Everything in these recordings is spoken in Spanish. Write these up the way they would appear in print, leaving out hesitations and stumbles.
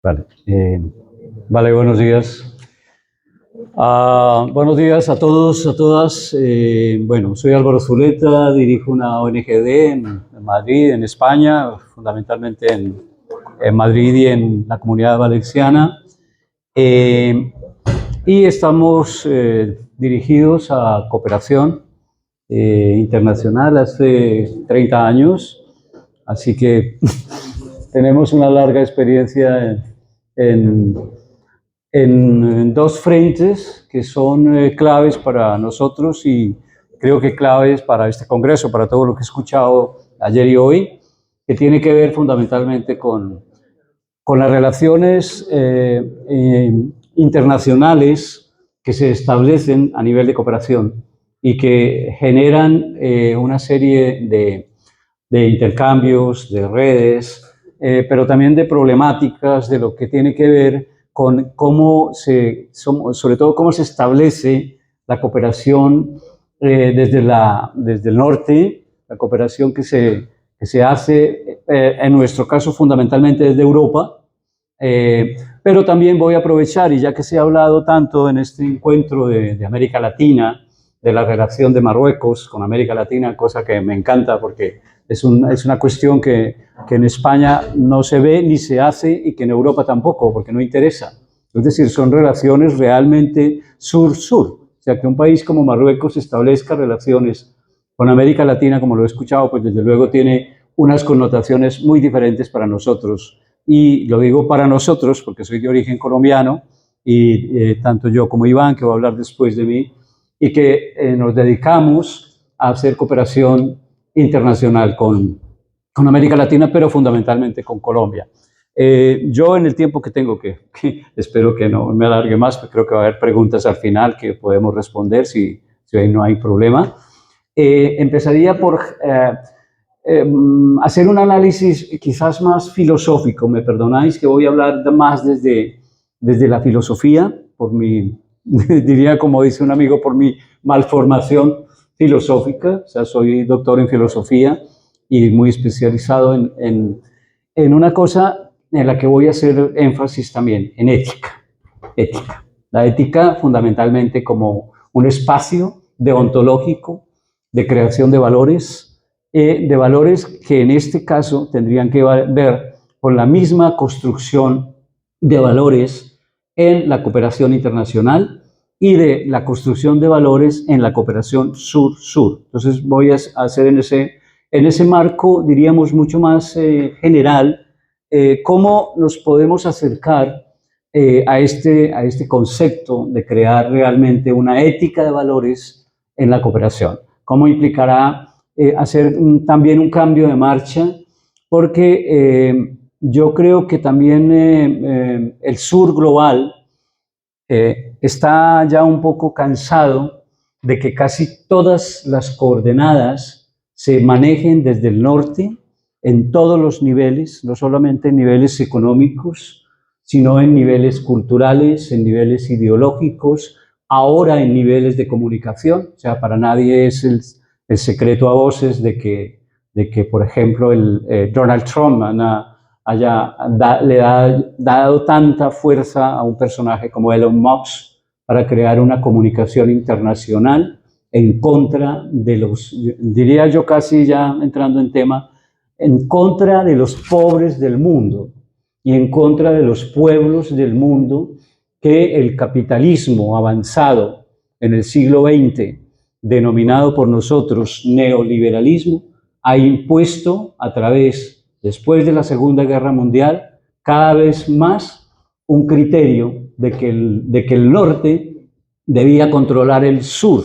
Vale, vale, buenos días. Buenos días a todos, a todas. Bueno, soy Álvaro Zuleta, dirijo una ONGD en Madrid, en España, fundamentalmente en Madrid y en la Comunidad Valenciana. Y estamos dirigidos a cooperación internacional hace 30 años, así que tenemos una larga experiencia en dos frentes que son claves para nosotros y creo que claves para este congreso, para todo lo que he escuchado ayer y hoy, que tiene que ver fundamentalmente con las relaciones internacionales que se establecen a nivel de cooperación y que generan una serie de intercambios, de redes, pero también de problemáticas de lo que tiene que ver con sobre todo cómo se establece la cooperación desde el norte, la cooperación que se hace, en nuestro caso fundamentalmente desde Europa, pero también voy a aprovechar, y ya que se ha hablado tanto en este encuentro de América Latina, de la relación de Marruecos con América Latina, cosa que me encanta porque es una cuestión que en España no se ve ni se hace y que en Europa tampoco, porque no interesa. Es decir, son relaciones realmente sur-sur. O sea, que un país como Marruecos establezca relaciones con América Latina, como lo he escuchado, pues desde luego tiene unas connotaciones muy diferentes para nosotros. Y lo digo para nosotros porque soy de origen colombiano y tanto yo como Iván, que va a hablar después de mí, y que nos dedicamos a hacer cooperación internacional con América Latina, pero fundamentalmente con Colombia. Yo en el tiempo que tengo, que espero que no me alargue más, porque creo que va a haber preguntas al final que podemos responder si ahí no hay problema. Empezaría por hacer un análisis quizás más filosófico. Me perdonáis que voy a hablar más desde la filosofía, por mi, diría como dice un amigo, por mi malformación filosófica. O sea, soy doctor en filosofía y muy especializado en una cosa en la que voy a hacer énfasis también, en ética. Ética. La ética fundamentalmente como un espacio deontológico de creación de valores que en este caso tendrían que ver con la misma construcción de valores en la cooperación internacional y de la construcción de valores en la cooperación sur-sur. Entonces voy a hacer en ese marco, diríamos, mucho más general, cómo nos podemos acercar a este concepto de crear realmente una ética de valores en la cooperación. ¿Cómo implicará hacer también un cambio de marcha? Porque yo creo que también el sur global está ya un poco cansado de que casi todas las coordenadas se manejen desde el norte en todos los niveles, no solamente en niveles económicos, sino en niveles culturales, en niveles ideológicos, ahora en niveles de comunicación. O sea, para nadie es el secreto a voces de que por ejemplo, Donald Trump le ha dado tanta fuerza a un personaje como Elon Musk para crear una comunicación internacional en contra de diría yo casi ya entrando en tema, en contra de los pobres del mundo y en contra de los pueblos del mundo que el capitalismo avanzado en el siglo XX, denominado por nosotros neoliberalismo, ha impuesto a través, después de la Segunda Guerra Mundial, cada vez más un criterio de que el norte debía controlar el sur,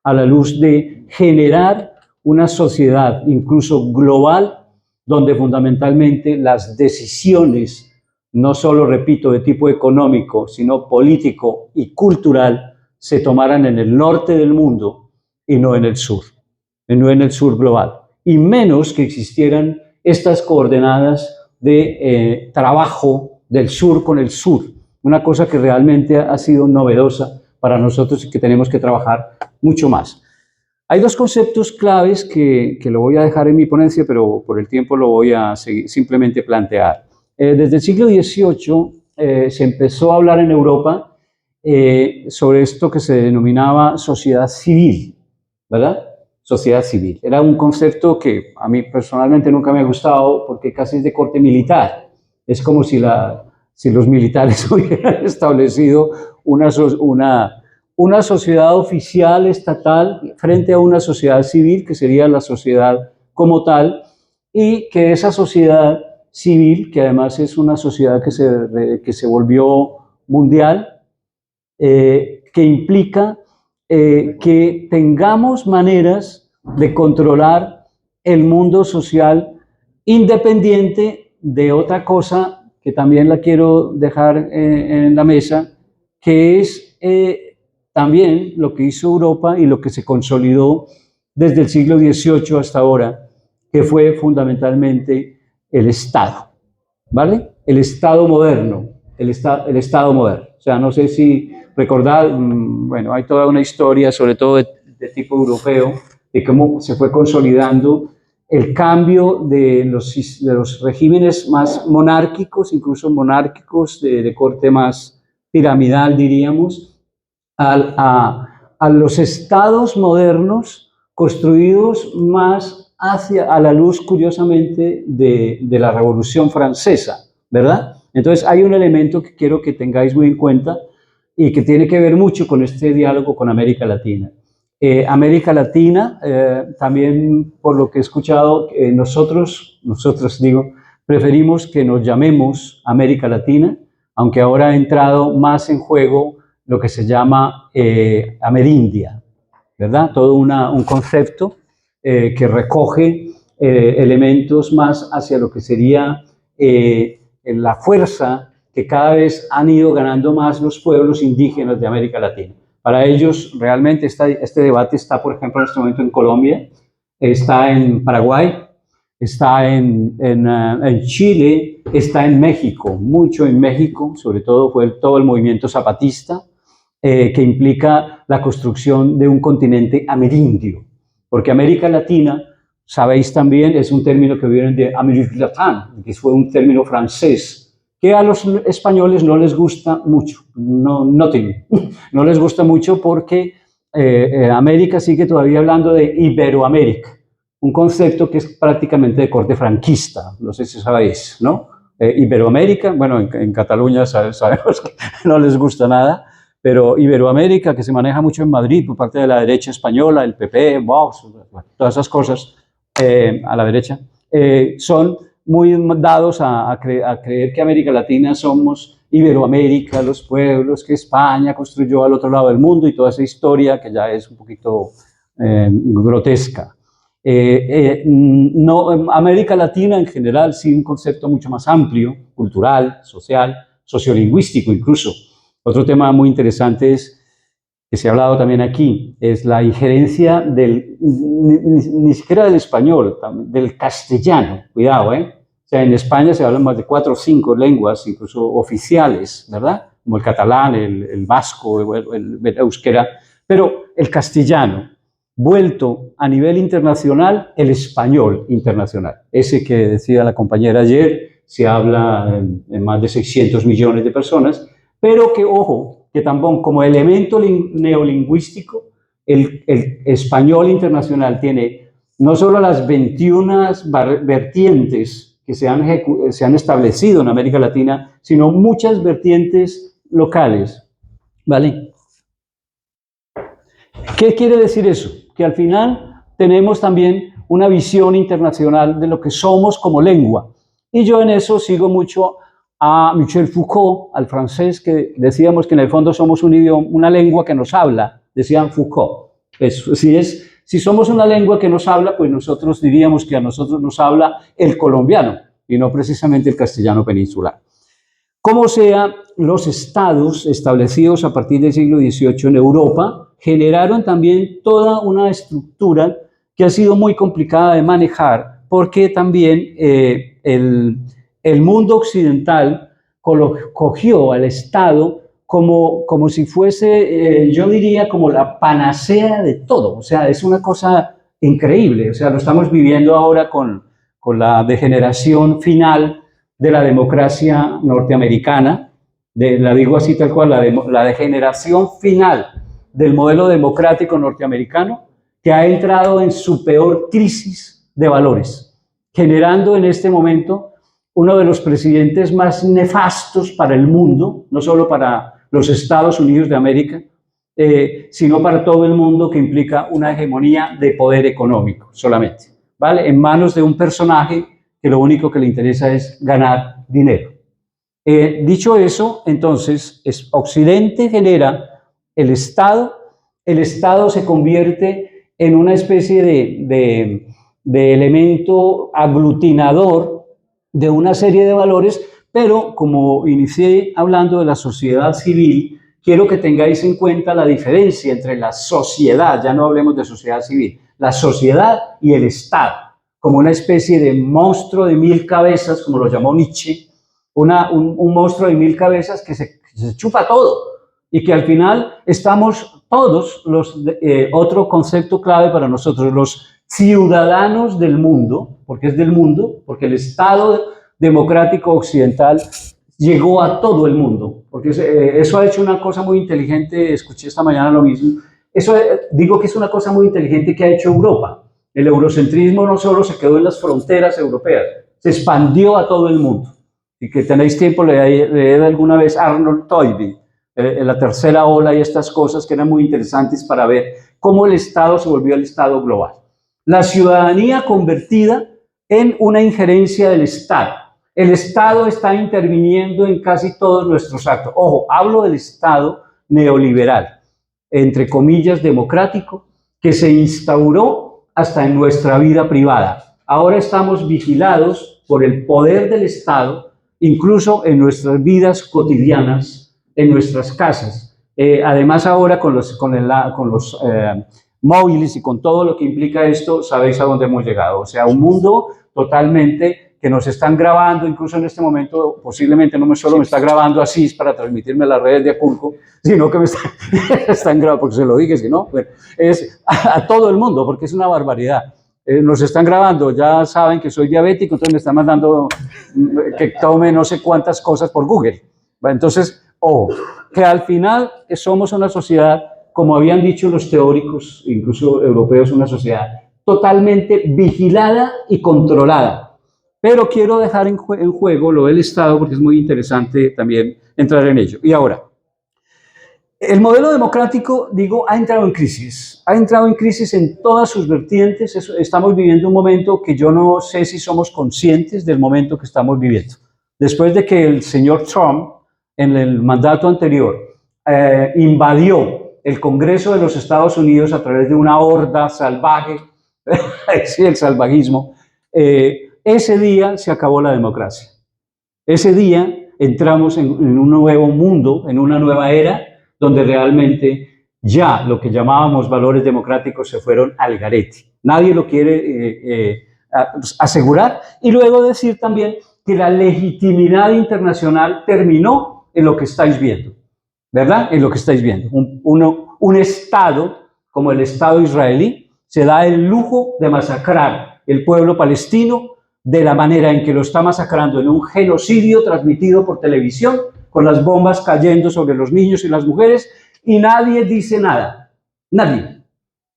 a la luz de generar una sociedad incluso global, donde fundamentalmente las decisiones, no solo, repito, de tipo económico, sino político y cultural, se tomaran en el norte del mundo y no en el sur global. Y menos que existieran estas coordenadas de trabajo del sur con el sur, una cosa que realmente ha sido novedosa para nosotros y que tenemos que trabajar mucho más. Hay dos conceptos claves que lo voy a dejar en mi ponencia, pero por el tiempo lo voy a simplemente plantear. Desde el siglo XVIII se empezó a hablar en Europa sobre esto que se denominaba sociedad civil, ¿verdad? Sociedad civil. Era un concepto que a mí personalmente nunca me ha gustado porque casi es de corte militar. Es como si los militares hubieran establecido una sociedad oficial estatal frente a una sociedad civil, que sería la sociedad como tal, y que esa sociedad civil, que además es una sociedad que se volvió mundial, que implica que tengamos maneras de controlar el mundo social independiente de otra cosa que también la quiero dejar en la mesa, que es también lo que hizo Europa y lo que se consolidó desde el siglo XVIII hasta ahora, que fue fundamentalmente el Estado, ¿vale? El Estado moderno, el Estado moderno. O sea, no sé si recordad, bueno, hay toda una historia, sobre todo de tipo europeo, de cómo se fue consolidando el cambio de los regímenes más monárquicos, incluso monárquicos de corte más piramidal, diríamos, a los estados modernos construidos más a la luz, curiosamente, de la Revolución Francesa, ¿verdad? Entonces hay un elemento que quiero que tengáis muy en cuenta y que tiene que ver mucho con este diálogo con América Latina. América Latina, también por lo que he escuchado, nosotros digo, preferimos que nos llamemos América Latina, aunque ahora ha entrado más en juego lo que se llama Amerindia, ¿verdad? Todo un concepto que recoge elementos más hacia lo que sería la fuerza que cada vez han ido ganando más los pueblos indígenas de América Latina. Para ellos, realmente, este debate está, por ejemplo, en este momento en Colombia, está en Paraguay, está en Chile, está en México, mucho en México, sobre todo fue todo el movimiento zapatista, que implica la construcción de un continente amerindio, porque América Latina, sabéis también, es un término que viene de Amérique latine, que fue un término francés, que a los españoles no les gusta mucho, no les gusta mucho porque América sigue todavía hablando de Iberoamérica, un concepto que es prácticamente de corte franquista, no sé si sabéis, ¿no? Iberoamérica, bueno, en Cataluña sabemos que no les gusta nada, pero Iberoamérica, que se maneja mucho en Madrid por parte de la derecha española, el PP, Vox, todas esas cosas a la derecha, son muy dados a creer que América Latina somos Iberoamérica, los pueblos que España construyó al otro lado del mundo y toda esa historia que ya es un poquito grotesca. No, América Latina en general sí un concepto mucho más amplio, cultural, social, sociolingüístico incluso. Otro tema muy interesante es, que se ha hablado también aquí, es la injerencia ni siquiera del español, del castellano, cuidado, ¿eh? O sea, en España se hablan más de 4 o 5 lenguas, incluso oficiales, ¿verdad? Como el catalán, el vasco, el euskera, pero el castellano, vuelto a nivel internacional, el español internacional. Ese que decía la compañera ayer, se habla en más de 600 millones de personas, pero que, ojo, que también como elemento neolingüístico, el español internacional tiene no solo las 21 vertientes que se han establecido en América Latina, sino muchas vertientes locales, ¿vale? ¿Qué quiere decir eso? Que al final tenemos también una visión internacional de lo que somos como lengua. Y yo en eso sigo mucho a Michel Foucault, al francés, que decíamos que en el fondo somos un idioma, una lengua que nos habla, decían Foucault. Si somos una lengua que nos habla, pues nosotros diríamos que a nosotros nos habla el colombiano y no precisamente el castellano peninsular. Como sea, los estados establecidos a partir del siglo XVIII en Europa generaron también toda una estructura que ha sido muy complicada de manejar, porque también el mundo occidental cogió al Estado como si fuese, yo diría, como la panacea de todo. O sea, es una cosa increíble. O sea, lo estamos viviendo ahora con la degeneración final de la democracia norteamericana, la digo así tal cual, la degeneración final del modelo democrático norteamericano, que ha entrado en su peor crisis de valores, generando en este momento uno de los presidentes más nefastos para el mundo, no solo para los Estados Unidos de América, sino para todo el mundo, que implica una hegemonía de poder económico solamente, ¿vale? En manos de un personaje que lo único que le interesa es ganar dinero. Dicho eso, entonces, Occidente genera el Estado se convierte en una especie de elemento aglutinador de una serie de valores, pero como inicié hablando de la sociedad civil, quiero que tengáis en cuenta la diferencia entre la sociedad, ya no hablemos de sociedad civil, la sociedad y el Estado, como una especie de monstruo de 1000 cabezas, como lo llamó Nietzsche, un monstruo de 1000 cabezas que se chupa todo, y que al final estamos todos, otro concepto clave para nosotros, los ciudadanos del mundo, porque es del mundo, porque el Estado democrático occidental llegó a todo el mundo, porque eso ha hecho una cosa muy inteligente, escuché esta mañana lo mismo, digo que es una cosa muy inteligente que ha hecho Europa. El eurocentrismo no solo se quedó en las fronteras europeas, se expandió a todo el mundo. Y que tenéis tiempo, leer alguna vez Arnold Toynbee, la tercera ola y estas cosas que eran muy interesantes para ver cómo el Estado se volvió el Estado global. La ciudadanía convertida en una injerencia del Estado. El Estado está interviniendo en casi todos nuestros actos. Ojo, hablo del Estado neoliberal, entre comillas, democrático, que se instauró hasta en nuestra vida privada. Ahora estamos vigilados por el poder del Estado, incluso en nuestras vidas cotidianas, en nuestras casas. Además, ahora con los móviles y con todo lo que implica esto, sabéis a dónde hemos llegado. O sea, un mundo totalmente que nos están grabando, incluso en este momento, posiblemente no solo me está grabando así para transmitirme a las redes de Acapulco, sino que me están grabando, porque se lo dije, si no, bueno, es a todo el mundo, porque es una barbaridad. Nos están grabando, ya saben que soy diabético, entonces me están mandando que tome no sé cuántas cosas por Google. Entonces, que al final somos una sociedad, como habían dicho los teóricos, incluso europeos, una sociedad totalmente vigilada y controlada. Pero quiero dejar en juego lo del Estado, porque es muy interesante también entrar en ello. Y ahora, el modelo democrático, digo, ha entrado en crisis en todas sus vertientes. Estamos viviendo un momento que yo no sé si somos conscientes del momento que estamos viviendo. Después de que el señor Trump, en el mandato anterior, invadió el Congreso de los Estados Unidos a través de una horda salvaje, sí, el salvajismo, ese día se acabó la democracia. Ese día entramos en un nuevo mundo, en una nueva era, donde realmente ya lo que llamábamos valores democráticos se fueron al garete. Nadie lo quiere asegurar. Y luego decir también que la legitimidad internacional terminó en lo que estáis viendo, ¿verdad? En lo que estáis viendo. Un Estado como el Estado israelí se da el lujo de masacrar el pueblo palestino de la manera en que lo está masacrando, en un genocidio transmitido por televisión, con las bombas cayendo sobre los niños y las mujeres, y nadie dice nada. Nadie.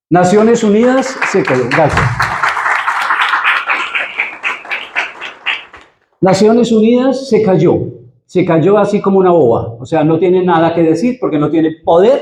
Naciones Unidas se quedó. Gracias. Naciones Unidas se cayó así como una boba, o sea, no tiene nada que decir porque no tiene poder,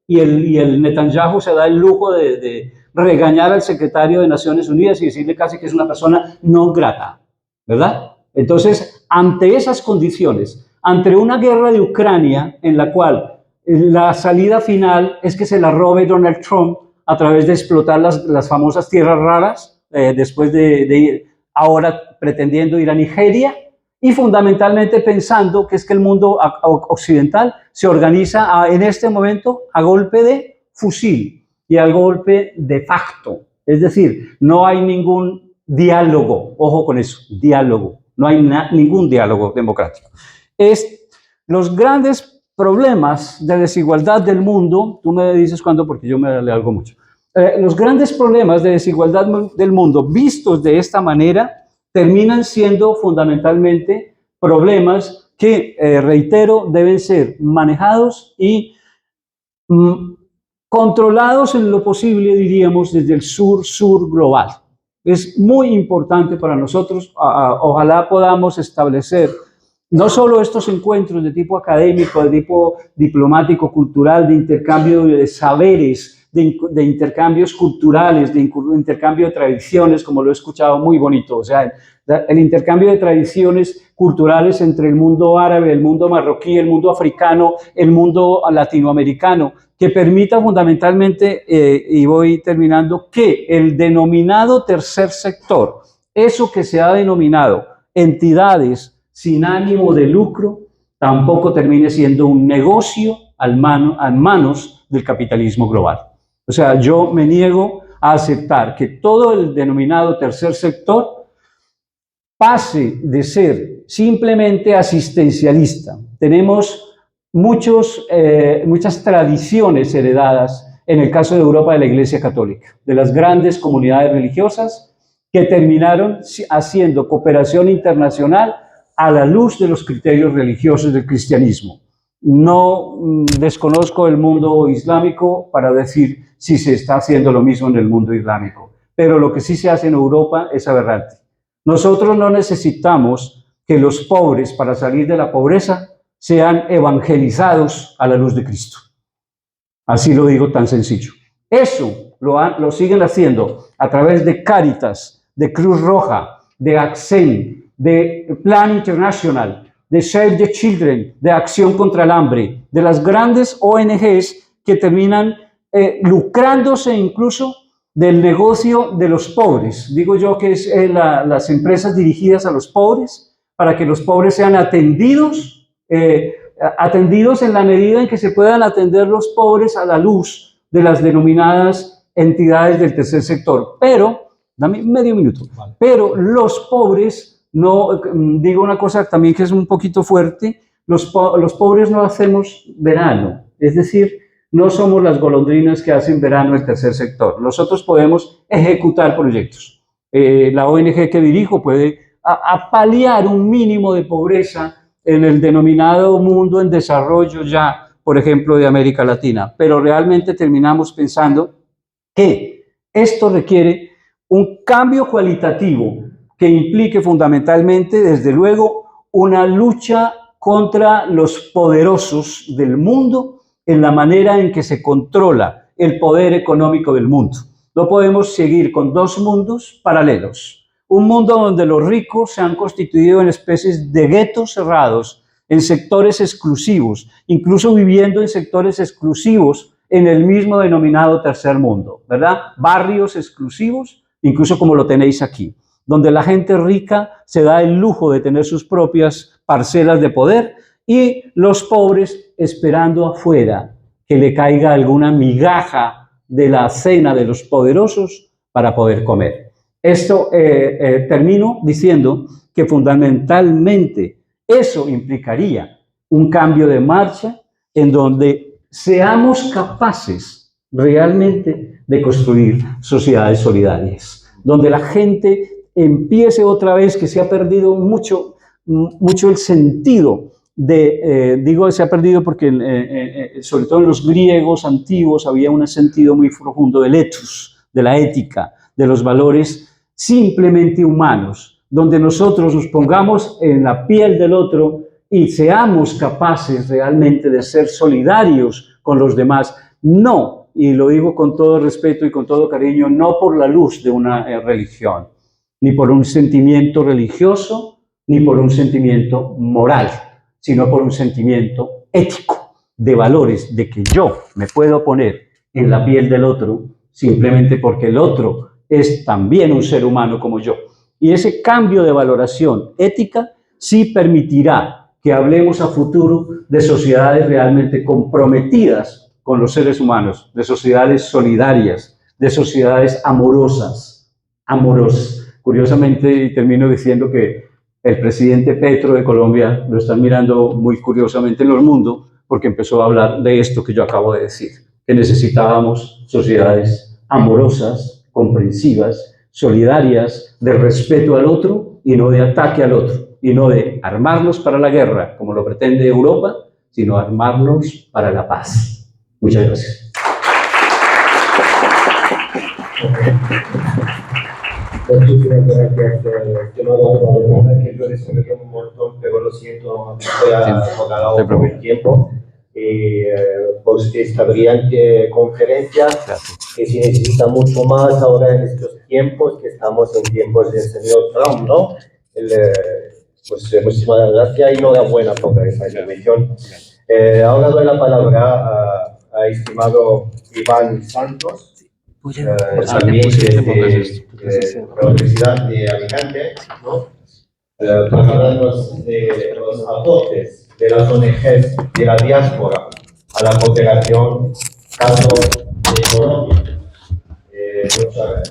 y el Netanyahu se da el lujo de regañar al secretario de Naciones Unidas y decirle casi que es una persona no grata, ¿verdad? Entonces, ante esas condiciones, ante una guerra de Ucrania en la cual la salida final es que se la robe Donald Trump a través de explotar las famosas tierras raras, después de ahora pretendiendo ir a Nigeria, y fundamentalmente pensando que es que el mundo occidental se organiza en este momento a golpe de fusil y a golpe de facto. Es decir, no hay ningún diálogo, ojo con eso, diálogo, no hay ningún diálogo democrático. Los grandes problemas de desigualdad del mundo, tú me dices cuándo porque yo me le algo mucho, los grandes problemas de desigualdad del mundo vistos de esta manera terminan siendo fundamentalmente problemas que, reitero, deben ser manejados y controlados en lo posible, diríamos, desde el sur-sur global. Es muy importante para nosotros, ojalá podamos establecer no solo estos encuentros de tipo académico, de tipo diplomático, cultural, de intercambio de saberes, de intercambios culturales, de intercambio de tradiciones, como lo he escuchado, muy bonito. O sea, el intercambio de tradiciones culturales entre el mundo árabe, el mundo marroquí, el mundo africano, el mundo latinoamericano, que permita fundamentalmente, y voy terminando, que el denominado tercer sector, eso que se ha denominado entidades sin ánimo de lucro, tampoco termine siendo un negocio a manos del capitalismo global. O sea, yo me niego a aceptar que todo el denominado tercer sector pase de ser simplemente asistencialista. Tenemos muchas tradiciones heredadas, en el caso de Europa, de la Iglesia Católica, de las grandes comunidades religiosas que terminaron haciendo cooperación internacional a la luz de los criterios religiosos del cristianismo. No desconozco el mundo islámico para decir si se está haciendo lo mismo en el mundo islámico, pero lo que sí se hace en Europa es aberrante. Nosotros no necesitamos que los pobres, para salir de la pobreza, sean evangelizados a la luz de Cristo. Así lo digo tan sencillo. Eso lo siguen haciendo a través de Cáritas, de Cruz Roja, de ACCEN, de Plan International, de Save the Children, de Acción contra el Hambre, de las grandes ONGs que terminan lucrándose incluso del negocio de los pobres. Digo yo que es las empresas dirigidas a los pobres, para que los pobres sean atendidos en la medida en que se puedan atender los pobres a la luz de las denominadas entidades del tercer sector. Pero, dame medio minuto, vale. Pero los pobres, no, digo una cosa también que es un poquito fuerte, los pobres no hacemos verano, es decir, no somos las golondrinas que hacen verano el tercer sector. Nosotros podemos ejecutar proyectos. La ONG que dirijo puede paliar un mínimo de pobreza en el denominado mundo en desarrollo ya, por ejemplo, de América Latina. Pero realmente terminamos pensando que esto requiere un cambio cualitativo que implique fundamentalmente, desde luego, una lucha contra los poderosos del mundo en la manera en que se controla el poder económico del mundo. No podemos seguir con dos mundos paralelos. Un mundo donde los ricos se han constituido en especies de guetos cerrados, en sectores exclusivos, incluso viviendo en sectores exclusivos en el mismo denominado tercer mundo, ¿verdad? Barrios exclusivos, incluso como lo tenéis aquí, donde la gente rica se da el lujo de tener sus propias parcelas de poder y los pobres esperando afuera que le caiga alguna migaja de la cena de los poderosos para poder comer. Esto termino diciendo que fundamentalmente eso implicaría un cambio de marcha en donde seamos capaces realmente de construir sociedades solidarias, donde la gente empiece otra vez, que se ha perdido mucho el sentido digo se ha perdido porque sobre todo en los griegos antiguos había un sentido muy profundo del ethos, de la ética, de los valores simplemente humanos, donde nosotros nos pongamos en la piel del otro y seamos capaces realmente de ser solidarios con los demás, no, y lo digo con todo respeto y con todo cariño, no por la luz de una religión, ni por un sentimiento religioso, ni por un sentimiento moral, sino por un sentimiento ético, de valores, de que yo me puedo poner en la piel del otro simplemente porque el otro es también un ser humano como yo. Y ese cambio de valoración ética sí permitirá que hablemos a futuro de sociedades realmente comprometidas con los seres humanos, de sociedades solidarias, de sociedades amorosas. Curiosamente, y termino diciendo que el presidente Petro de Colombia lo están mirando muy curiosamente en el mundo porque empezó a hablar de esto que yo acabo de decir, que necesitábamos sociedades amorosas, comprensivas, solidarias, de respeto al otro y no de ataque al otro. y no de armarnos para la guerra, como lo pretende Europa, sino armarnos para la paz. Muchas gracias. Muchísimas gracias. Yo no que yo desarrollé un montón, pero lo siento, voy a tocar por el tiempo. Por esta brillante conferencia, que se necesita mucho más ahora en estos tiempos, que estamos en tiempos del señor Trump, ¿no? Pues muchísimas gracias y enhorabuena por esa intervención. Ahora doy la palabra a estimado Iván Santos, también de la Universidad de Alicante, ¿no? Para hablarnos de los aportes de las ONGs de la diáspora a la cooperación caso de Colombia.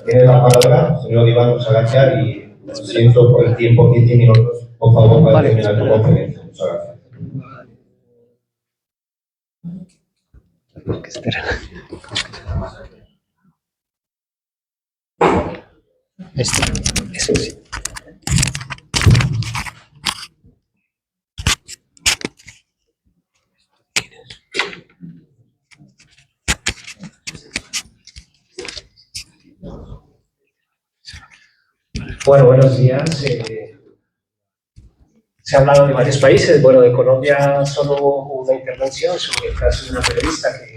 Tiene la palabra, señor Iván, muchas gracias y lo siento por el tiempo, 15 minutos, por favor, para terminar tu conferencia. Muchas gracias. Eso sí. Bueno, buenos días. Se ha hablado de varios países. Bueno, de Colombia solo una intervención sobre el caso de una periodista que